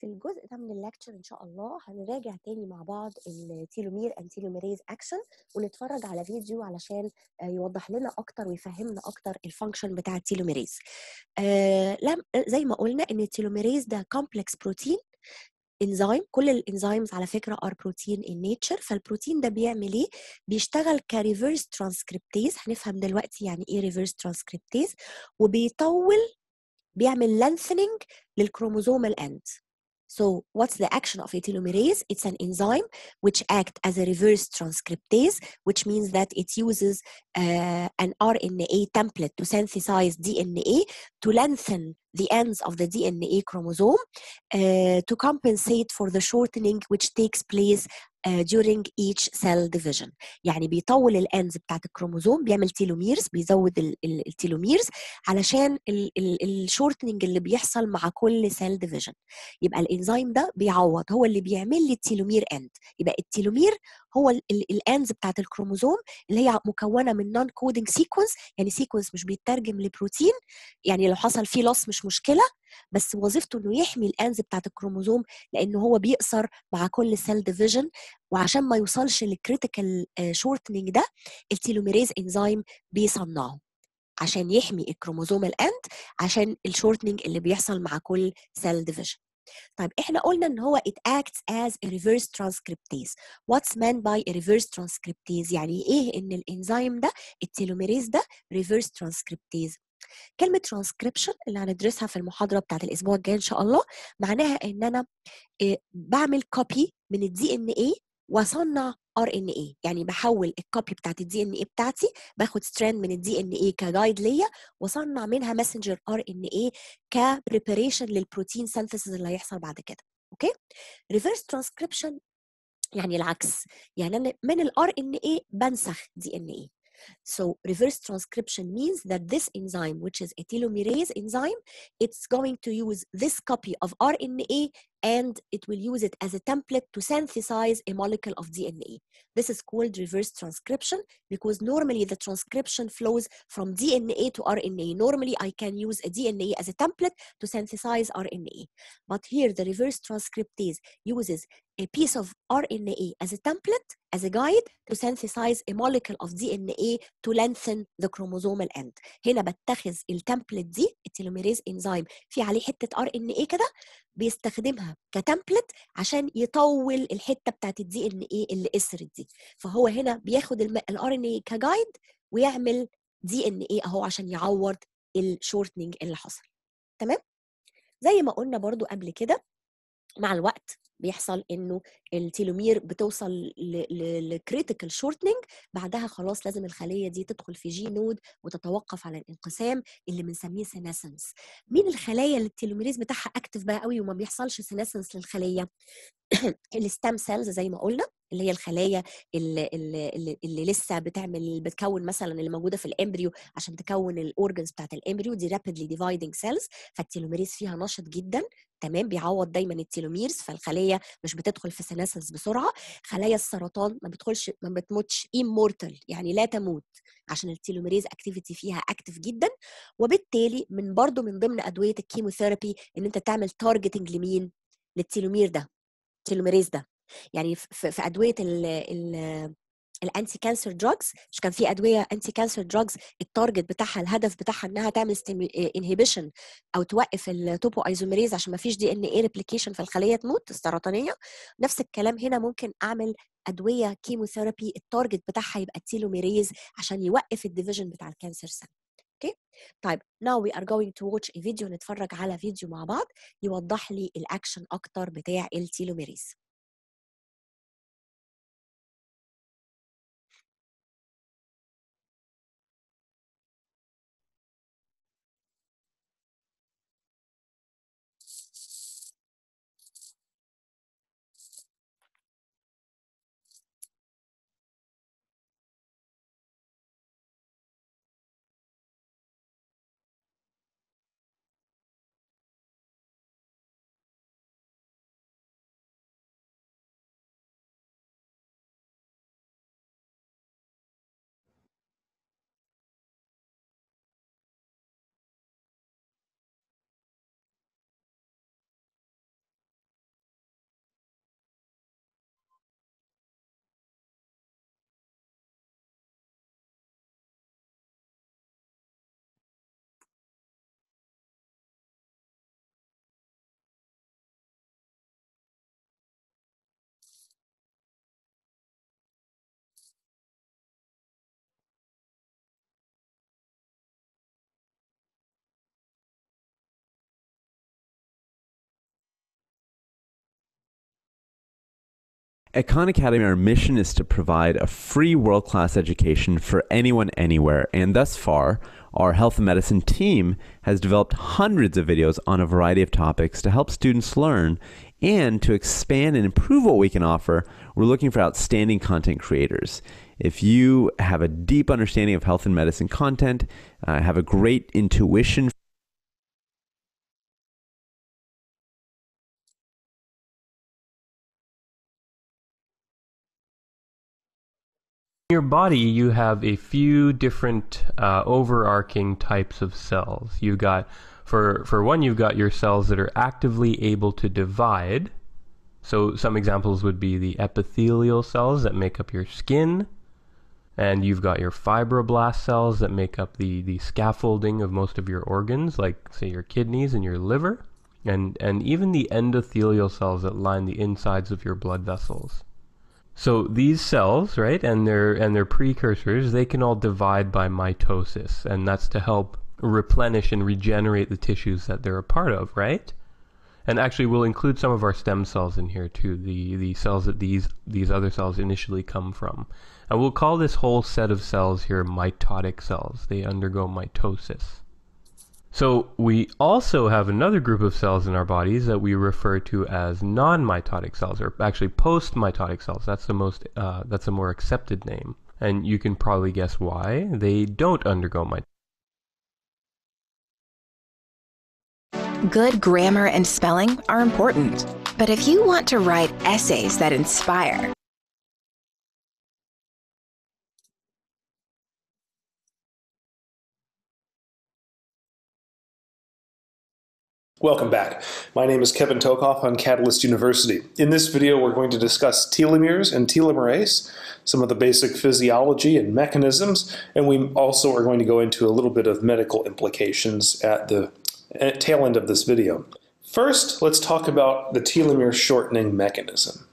في الجزء ده من الليكتشر ان شاء الله هنراجع تاني مع بعض التيلومير اند تيلوميريز اكشن، ونتفرج على فيديو علشان يوضح لنا اكتر ويفهمنا اكتر الفانكشن بتاع التيلوميريز. زي ما قلنا ان التيلوميريز ده كومبلكس بروتين انزيم. كل الانزيمز على فكره ار بروتين ان نيتشر. فالبروتين ده بيعمل ايه؟ بيشتغل كريفرس ترانسكريبتيز. هنفهم دلوقتي يعني ايه ريفرس ترانسكريبتيز. وبيطول، بيعمل lengthening للكروموزومال end. So what's the action of a telomerase? It's an enzyme which acts as a reverse transcriptase, which means that it uses an RNA template to synthesize DNA to lengthen the ends of the DNA chromosome to compensate for the shortening which takes place during each cell division. يعني بيطول الانز بتاعت الكروموزوم، بيعمل تيلوميرز، بيزود التيلوميرز علشان الشورتنج اللي بيحصل مع كل سيل ديفيجن. يبقى الانزيم ده بيعوض، هو اللي بيعمل لي التيلومير اند. يبقى التيلومير هو الاندز بتاعت الكروموزوم اللي هي مكونه من نون كودنج سيكونس، يعني سيكونس مش بيترجم لبروتين، يعني لو حصل فيه لوس مش مشكله، بس وظيفته انه يحمي الانز بتاعت الكروموزوم لانه هو بيقصر مع كل سيل ديفيجن. وعشان ما يوصلش للكريتيكال شورتنينج ده، التيلوميريز انزيم بيصنعه عشان يحمي الكروموزوم الاند، عشان الشورتنينج اللي بيحصل مع كل سيل ديفيجن. طيب احنا قلنا ان هو it acts as a reverse transcriptase. What's meant by a reverse transcriptase؟ يعني ايه ان الانزيم ده التيلوميريز ده reverse transcriptase؟ كلمة ترانسكريبشن اللي هندرسها في المحاضرة بتاعت الأسبوع الجاي إن شاء الله معناها إن أنا بعمل كوبي من الدي إن إيه وأصنع ار ان اي. يعني بحول الكوبي بتاعت الدي ان اي بتاعتي، باخد ستراند من الدي ان اي كجايد ليا واصنع منها ماسنجر ار ان اي كبريباريشن للبروتين سينثيسيس اللي هيحصل بعد كده. اوكي. ريفرس ترانسكريبشن يعني العكس، يعني انا من الار ان اي بنسخ دي ان اي. So reverse transcription means that this enzyme, which is a telomerase enzyme, it's going to use this copy of RNA and it will use it as a template to synthesize a molecule of DNA. This is called reverse transcription because normally the transcription flows from DNA to RNA. Normally I can use a DNA as a template to synthesize RNA. But here the reverse transcriptase uses a piece of RNA as a template, as a guide to synthesize a molecule of DNA to lengthen the chromosomal end. هنا بتخذ التمبلت دي التيلوميريز انزيم في عليه حته ار ان اي كده، بيستخدمها كتمبلت عشان يطول الحته بتاعت الدي ان اي اللي قصرت دي. فهو هنا بياخد الار ان اي كجايد ويعمل دي ان اي اهو عشان يعوض الشورتنينج اللي حصل. تمام؟ زي ما قلنا برضو قبل كده، مع الوقت بيحصل انه التيلومير بتوصل لكريتيكال شورتنينج، بعدها خلاص لازم الخليه دي تدخل في جي نود وتتوقف على الانقسام اللي بنسميه سيناسنس. مين الخلايا اللي التيلوميريز بتاعها اكتف بقى قوي وما بيحصلش سيناسنس للخليه؟ الستام سيلز زي ما قلنا، اللي هي الخلايا اللي لسه بتكون مثلا اللي موجوده في الامبريو عشان تكون الاورجنز بتاعت الامبريو دي رابيدلي ديفايدنج سيلز، فالتيلوميريز فيها نشط جدا. تمام، بيعوض دايما التيلوميرز، فالخليه مش بتدخل في سيناسنس بسرعه. خلايا السرطان ما بتموتش immortal، يعني لا تموت، عشان التيلوميريز اكتيفيتي فيها اكتف جدا. وبالتالي برضو من ضمن ادويه الكيموثيرابي ان انت تعمل تارجتنج لمين؟ للتيلومير ده، التيلوميريز ده. يعني في ادويه الانتي كانسر دراجز، مش كان في ادويه انتي كانسر دراجز التارجت بتاعها الهدف بتاعها انها تعمل انهبيشن او توقف التوبو ايزوميريز عشان ما فيش دي ان اي ريبليكيشن في الخليه تموت السرطانيه. نفس الكلام هنا، ممكن اعمل ادويه كيموثيرابي التارجت بتاعها يبقى التيلوميريز عشان يوقف الديفيجن بتاع الكانسر سيل. اوكي. طيب now we are going to watch a video. نتفرج على فيديو مع بعض يوضح لي الاكشن اكتر بتاع التيلوميريز. At Khan Academy, our mission is to provide a free world-class education for anyone, anywhere, and thus far, our health and medicine team has developed hundreds of videos on a variety of topics to help students learn, and to expand and improve what we can offer, we're looking for outstanding content creators. If you have a deep understanding of health and medicine content, have a great intuition In your body, you have a few different overarching types of cells. You've got, for one, you've got your cells that are actively able to divide. So some examples would be the epithelial cells that make up your skin, and you've got your fibroblast cells that make up the scaffolding of most of your organs, like say your kidneys and your liver, and even the endothelial cells that line the insides of your blood vessels. So these cells, right, and their precursors, they can all divide by mitosis, and that's to help replenish and regenerate the tissues that they're a part of, right? And actually, we'll include some of our stem cells in here too, the cells that these other cells initially come from. And we'll call this whole set of cells here mitotic cells. They undergo mitosis. So we also have another group of cells in our bodies that we refer to as non-mitotic cells, or actually post-mitotic cells. That's a more accepted name. And you can probably guess why. They don't undergo mitosis. Good grammar and spelling are important, but if you want to write essays that inspire, Welcome back. My name is Kevin Tokoff on Catalyst University. In this video, we're going to discuss telomeres and telomerase, some of the basic physiology and mechanisms, and we also are going to go into a little bit of medical implications at the tail end of this video. First, let's talk about the telomere shortening mechanism.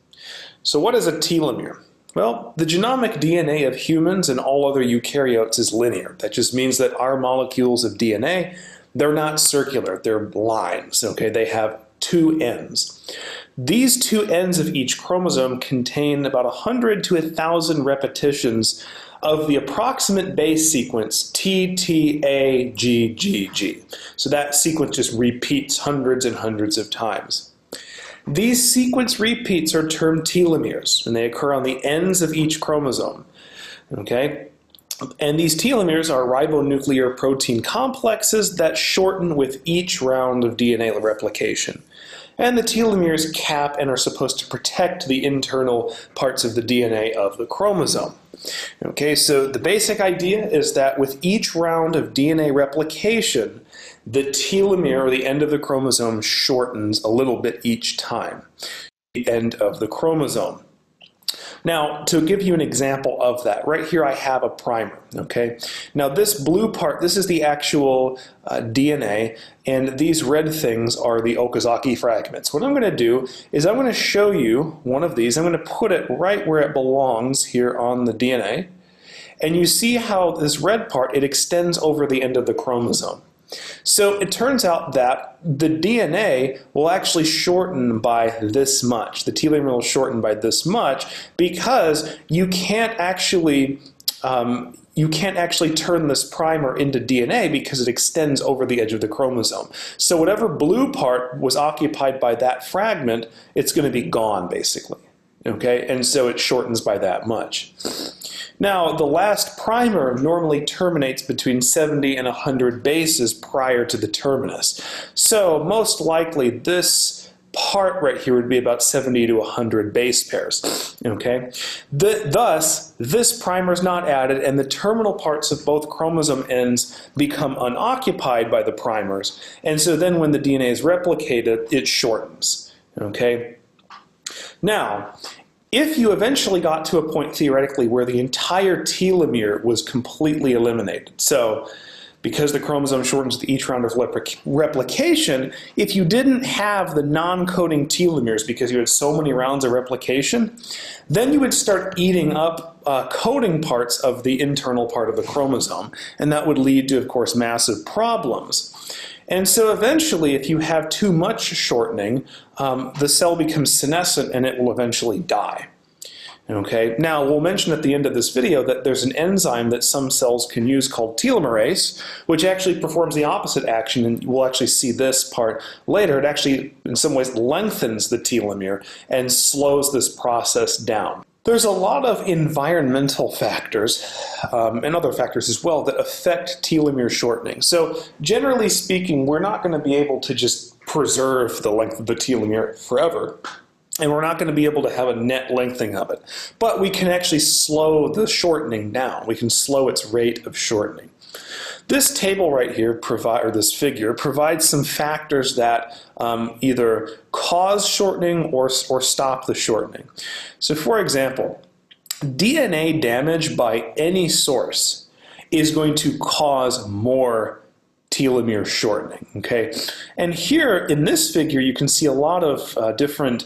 So what is a telomere? Well, the genomic DNA of humans and all other eukaryotes is linear. That just means that our molecules of DNA, they're not circular, they're lines, okay? They have two ends. These two ends of each chromosome contain about 100 to 1,000 repetitions of the approximate base sequence TTAGGG. So that sequence just repeats hundreds and hundreds of times. These sequence repeats are termed telomeres, and they occur on the ends of each chromosome, okay? And these telomeres are ribonuclear protein complexes that shorten with each round of DNA replication. And the telomeres cap and are supposed to protect the internal parts of the DNA of the chromosome. Okay, so the basic idea is that with each round of DNA replication, the telomere, or the end of the chromosome, shortens a little bit each time, the end of the chromosome. Now, to give you an example of that, right here I have a primer, okay? Now this blue part, this is the actual DNA, and these red things are the Okazaki fragments. What I'm going to do is I'm going to show you one of these. I'm going to put it right where it belongs here on the DNA, and you see how this red part, it extends over the end of the chromosome. So it turns out that the DNA will actually shorten by this much. The telomere will shorten by this much because you can't actually turn this primer into DNA because it extends over the edge of the chromosome. So whatever blue part was occupied by that fragment, it's going to be gone basically. Okay, and so it shortens by that much. Now, the last primer normally terminates between 70 and 100 bases prior to the terminus. So most likely this part right here would be about 70 to 100 base pairs. Okay, thus this primer is not added, and the terminal parts of both chromosome ends become unoccupied by the primers. And so then when the DNA is replicated, it shortens. Okay. Now, if you eventually got to a point theoretically where the entire telomere was completely eliminated, so because the chromosome shortens with each round of replication, if you didn't have the non-coding telomeres because you had so many rounds of replication, then you would start eating up coding parts of the internal part of the chromosome, and that would lead to, of course, massive problems. And so eventually, if you have too much shortening, the cell becomes senescent and it will eventually die. Okay, now we'll mention at the end of this video that there's an enzyme that some cells can use called telomerase, which actually performs the opposite action, and we'll actually see this part later. It actually, in some ways, lengthens the telomere and slows this process down. There's a lot of environmental factors and other factors as well that affect telomere shortening. So generally speaking, we're not going to be able to just preserve the length of the telomere forever. And we're not going to be able to have a net lengthening of it. But we can actually slow the shortening down. We can slow its rate of shortening. This table right here, or this figure, provides some factors that either cause shortening or stop the shortening. So for example, DNA damage by any source is going to cause more telomere shortening, okay? And here in this figure, you can see a lot of different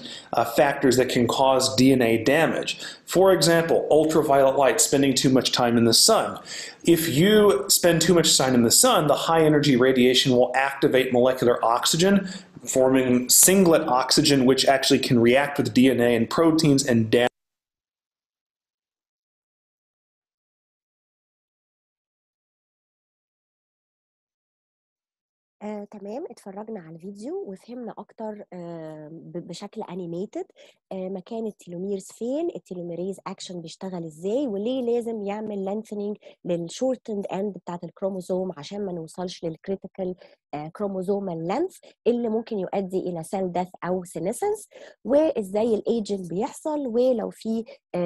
factors that can cause DNA damage. For example, ultraviolet light, spending too much time in the sun. If you spend too much time in the sun, the high energy radiation will activate molecular oxygen, forming singlet oxygen, which actually can react with DNA and proteins and damage. تمام، اتفرجنا على الفيديو وفهمنا اكتر بشكل انيميتد مكان التيلوميرز فين، التيلوميريز اكشن بيشتغل ازاي، وليه لازم يعمل لينثنينج للشورتند اند بتاعت الكروموزوم عشان ما نوصلش للكريتيكال كروموزومال لينث اللي ممكن يؤدي الى سيل ديث او سينيسنس، وازاي الايجنج بيحصل، ولو في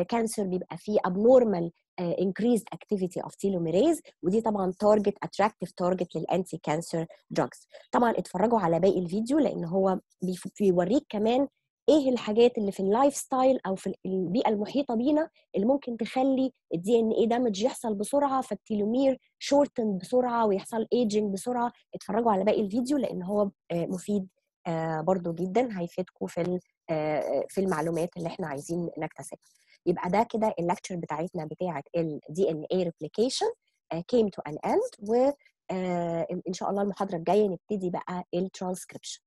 كانسر بيبقى فيه abnormal increased activity of telomerase، ودي طبعا target attractive target للانتي كانسر drugs. طبعا اتفرجوا على باقي الفيديو لان هو بيوريك كمان ايه الحاجات اللي في اللايف ستايل او في البيئه المحيطه بينا اللي ممكن تخلي الدي ان ايه دامج يحصل بسرعه، فالتيلومير شورتن بسرعه ويحصل ايجنج بسرعه. اتفرجوا على باقي الفيديو لان هو مفيد برضو جدا، هيفيدكم في المعلومات اللي احنا عايزين نكتسبها. يبقى ده كده اللكتشر بتاعتنا بتاعه ال DNA replication came to an end، و ان شاء الله المحاضره الجايه نبتدي بقى الترانسكريبشن.